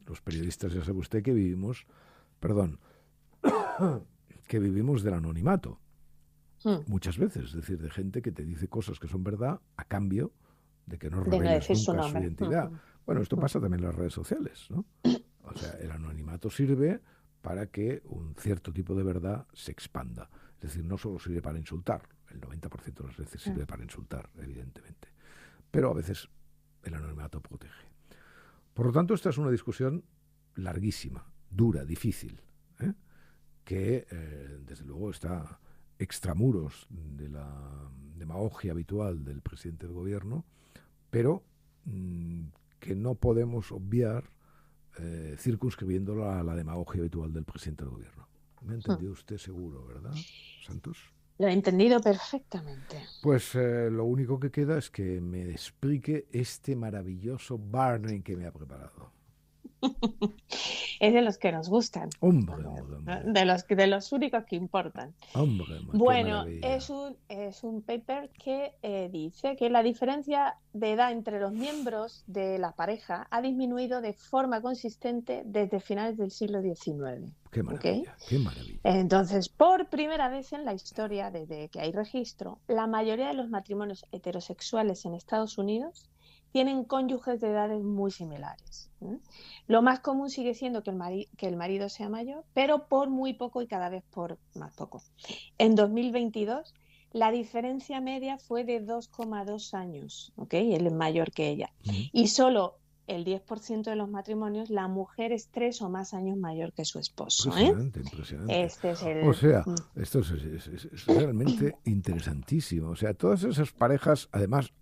Los periodistas, ya sabe usted que vivimos del anonimato muchas veces, es decir, de gente que te dice cosas que son verdad a cambio de que no reveles nunca su identidad. Bueno, esto pasa también en las redes sociales, ¿no? O sea, el anonimato sirve para que un cierto tipo de verdad se expanda. Es decir, no solo sirve para insultar, el 90% de las veces sirve para insultar, evidentemente, pero a veces el anonimato protege. Por lo tanto, esta es una discusión larguísima, dura, difícil, que desde luego está extramuros de la demagogia habitual del presidente del gobierno, pero que no podemos obviar circunscribiéndolo a la demagogia habitual del presidente del gobierno. ¿Me ha entendido usted seguro, verdad, Santos? Lo he entendido perfectamente. Pues lo único que queda es que me explique este maravilloso Barney que me ha preparado. Es de los que nos gustan. Hombre. De los únicos que importan. Hombre, Bueno, es un paper que dice que la diferencia de edad entre los miembros de la pareja ha disminuido de forma consistente desde finales del siglo XIX. Qué maravilla, ¿Okay? qué maravilla. Entonces, por primera vez en la historia, desde que hay registro, la mayoría de los matrimonios heterosexuales en Estados Unidos tienen cónyuges de edades muy similares. Lo más común sigue siendo que el marido sea mayor, pero por muy poco y cada vez por más poco. En 2022, la diferencia media fue de 2,2 años, ¿ok? Él es mayor que ella. Y solo el 10% de los matrimonios, la mujer es 3 o más años mayor que su esposo. Impresionante. Este es el... O sea, esto es realmente interesantísimo. O sea, todas esas parejas, además...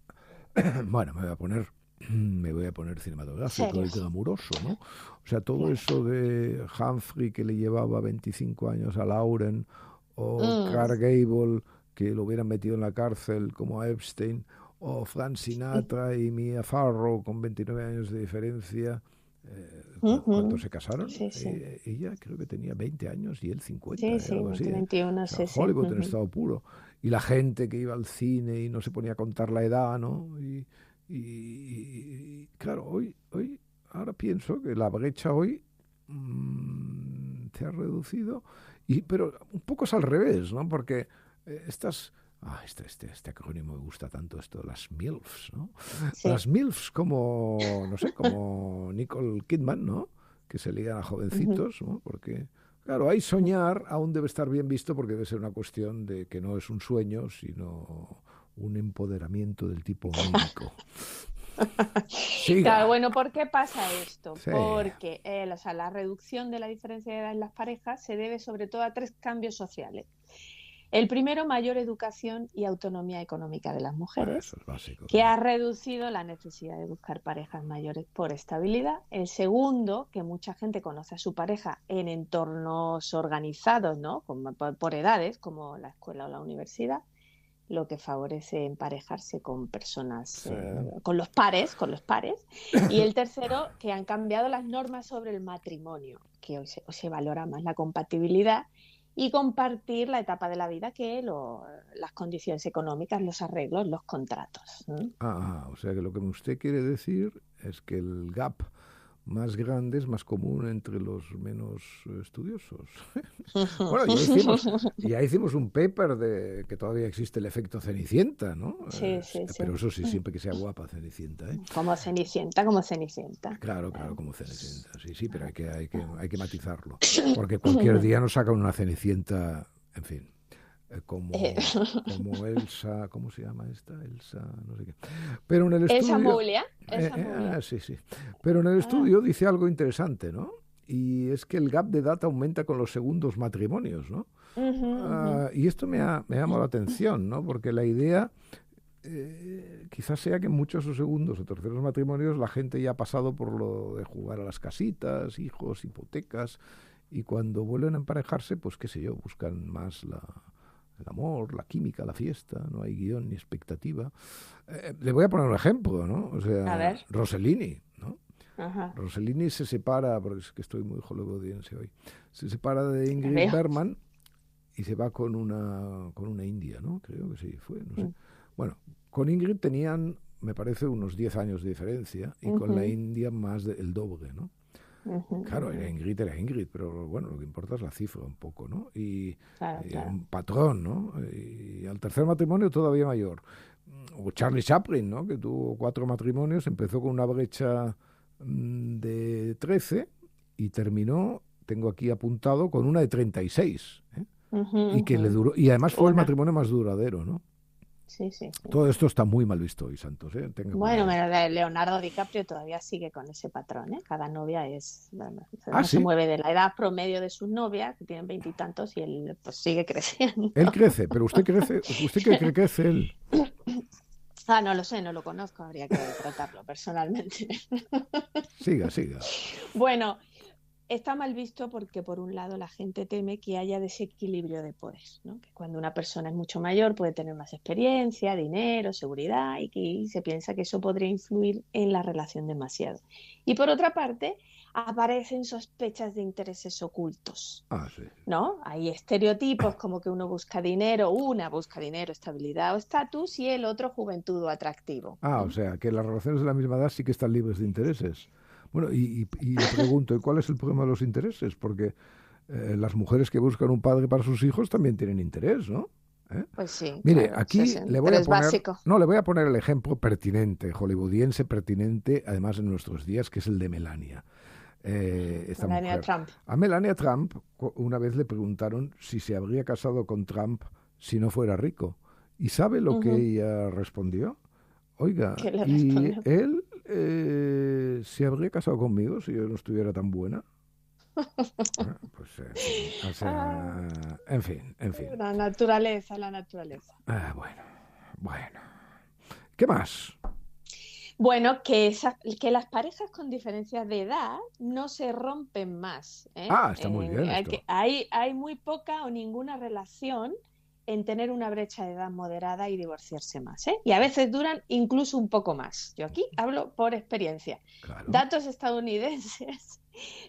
Bueno, me voy a poner cinematográfico y glamuroso, ¿no? O sea, todo eso de Humphrey que le llevaba 25 años a Lauren, o Clark Gable que lo hubieran metido en la cárcel como a Epstein, o Frank Sinatra y Mia Farrow con 29 años de diferencia. ¿Cuántos se casaron? Sí. Ella creo que tenía 20 años y él 50. Algo así, 21, o sea, Hollywood en estado puro. Y la gente que iba al cine y no se ponía a contar la edad, ¿no? Y claro, ahora pienso que la brecha hoy se ha reducido, pero un poco es al revés, ¿no? Porque este acrónimo me gusta tanto, esto, las MILFs, ¿no? Sí. Las MILFs como Nicole Kidman, ¿no? Que se ligan a jovencitos, ¿no? Porque, claro, ahí soñar aún debe estar bien visto porque debe ser una cuestión de que no es un sueño, sino un empoderamiento del tipo onírico. Claro, bueno, ¿por qué pasa esto? Sí. Porque la reducción de la diferencia de edad en las parejas se debe sobre todo a 3 cambios sociales. El primero, mayor educación y autonomía económica de las mujeres, eso es básico, que ha reducido la necesidad de buscar parejas mayores por estabilidad. El segundo, que mucha gente conoce a su pareja en entornos organizados, ¿no? Por edades, como la escuela o la universidad, lo que favorece emparejarse con personas, con los pares. Y el tercero, que han cambiado las normas sobre el matrimonio, que hoy se valora más la compatibilidad y compartir la etapa de la vida que las condiciones económicas, los arreglos, los contratos. O sea que lo que usted quiere decir es que el gap más grande es más común entre los menos estudiosos. Bueno, ya hicimos un paper de que todavía existe el efecto Cenicienta, ¿no? Sí. Pero eso sí, siempre que sea guapa Cenicienta, ¿eh? Como Cenicienta. Claro, como Cenicienta. Sí, pero hay que matizarlo. Porque cualquier día nos sacan una Cenicienta, en fin. Como Elsa, ¿cómo se llama esta? Elsa, no sé qué. Pero en el estudio... Elsa Moulia. Sí. Pero en el estudio dice algo interesante, ¿no? Y es que el gap de edad aumenta con los segundos matrimonios, ¿no? Y esto me ha llamado la atención, ¿no? Porque la idea quizás sea que en muchos o segundos o terceros matrimonios la gente ya ha pasado por lo de jugar a las casitas, hijos, hipotecas, y cuando vuelven a emparejarse, pues qué sé yo, buscan más el amor, la química, la fiesta, no hay guión ni expectativa. Le voy a poner un ejemplo, ¿no? O sea, Rossellini, ¿no? Ajá. Rossellini se separa, porque es que estoy muy hollywoodiense hoy, se separa de Ingrid Bergman y se va con una india, ¿no? Creo que sí, fue, no sé. Bueno, con Ingrid tenían, me parece, unos 10 años de diferencia y con la india más del doble, ¿no? Claro, era Ingrid, pero bueno, lo que importa es la cifra un poco, ¿no? Y un patrón, ¿no? Y al tercer matrimonio todavía mayor. O Charlie Chaplin, ¿no? Que tuvo 4 matrimonios, empezó con una brecha de 13 y terminó, tengo aquí apuntado, con una de 36, ¿eh? Y que le duró, y además fue el matrimonio más duradero, ¿no? Sí. Todo esto está muy mal visto hoy, Santos, ¿eh? Bueno, Leonardo DiCaprio todavía sigue con ese patrón, ¿eh? Cada novia se mueve de la edad promedio de sus novias, que tienen 20 y tantos, y él pues sigue creciendo. Él crece, pero ¿usted cree que crece él? No lo sé, no lo conozco, habría que tratarlo personalmente. Siga. Bueno, está mal visto porque, por un lado, la gente teme que haya desequilibrio de poder, ¿no? Que cuando una persona es mucho mayor puede tener más experiencia, dinero, seguridad y que se piensa que eso podría influir en la relación demasiado. Y por otra parte, aparecen sospechas de intereses ocultos, Sí. ¿no? Hay estereotipos como que una busca dinero, estabilidad o estatus y el otro juventud o atractivo. O sea, que las relaciones de la misma edad sí que están libres de intereses. Bueno, y le pregunto, ¿y cuál es el problema de los intereses? Porque las mujeres que buscan un padre para sus hijos también tienen interés, ¿no? Pues sí, Mire, claro, aquí sí, le voy a poner, básico. le voy a poner el ejemplo pertinente, hollywoodiense pertinente, además en nuestros días, que es el de Melania. Esta Melania mujer. Trump. A Melania Trump una vez le preguntaron si se habría casado con Trump si no fuera rico. ¿Y sabe lo que ella respondió? Oiga, ¿Qué le ¿y respondió? él se habría casado conmigo si yo no estuviera tan buena? Pues, o sea, en fin. La naturaleza. Bueno. ¿Qué más? Bueno, que las parejas con diferencias de edad no se rompen más, ¿eh? Está muy bien esto. Hay muy poca o ninguna relación en tener una brecha de edad moderada y divorciarse más, ¿eh? Y a veces duran incluso un poco más. Yo aquí hablo por experiencia. Claro. Datos estadounidenses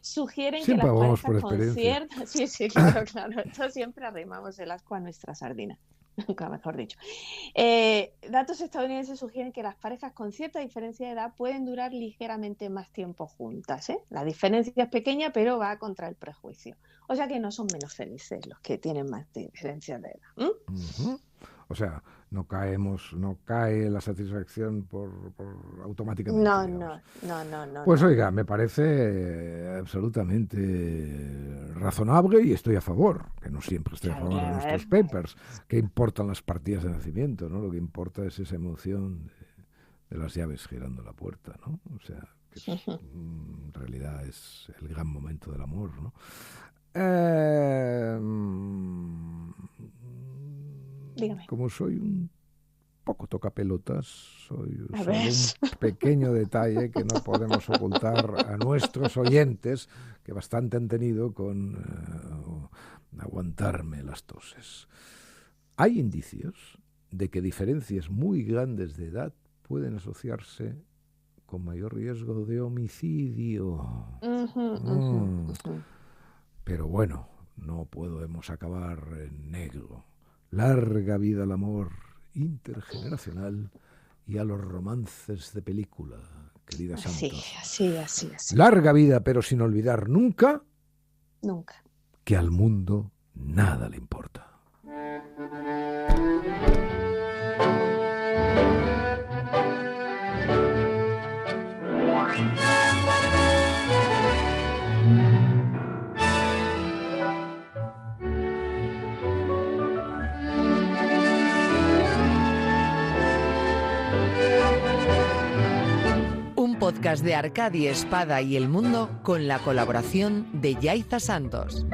sugieren Siempre que las hablamos parejas por con experiencia. cierta... Sí, claro. Esto siempre arrimamos el ascua a nuestra sardina. Nunca mejor dicho. Datos estadounidenses sugieren que las parejas con cierta diferencia de edad pueden durar ligeramente más tiempo juntas, ¿eh? La diferencia es pequeña, pero va contra el prejuicio. O sea que no son menos felices los que tienen más diferencia de edad. O sea, no cae la satisfacción por automáticamente. No. Pues no. oiga, me parece absolutamente razonable y estoy a favor, que no siempre estoy a favor de nuestros papers. ¿Qué importan las partidas de nacimiento, no? Lo que importa es esa emoción de las llaves girando la puerta, ¿no? O sea, que en realidad es el gran momento del amor, ¿no? Dígame. Como soy un poco tocapelotas, soy solo un pequeño detalle que no podemos ocultar a nuestros oyentes, que bastante han tenido con aguantarme las toses. Hay indicios de que diferencias muy grandes de edad pueden asociarse con mayor riesgo de homicidio. Pero bueno, no podemos acabar en negro. Larga vida al amor intergeneracional y a los romances de película, querida Santos. Así. Larga vida, pero sin olvidar nunca que al mundo nada le importa. Un podcast de Arcadi Espada y El Mundo con la colaboración de Yaiza Santos.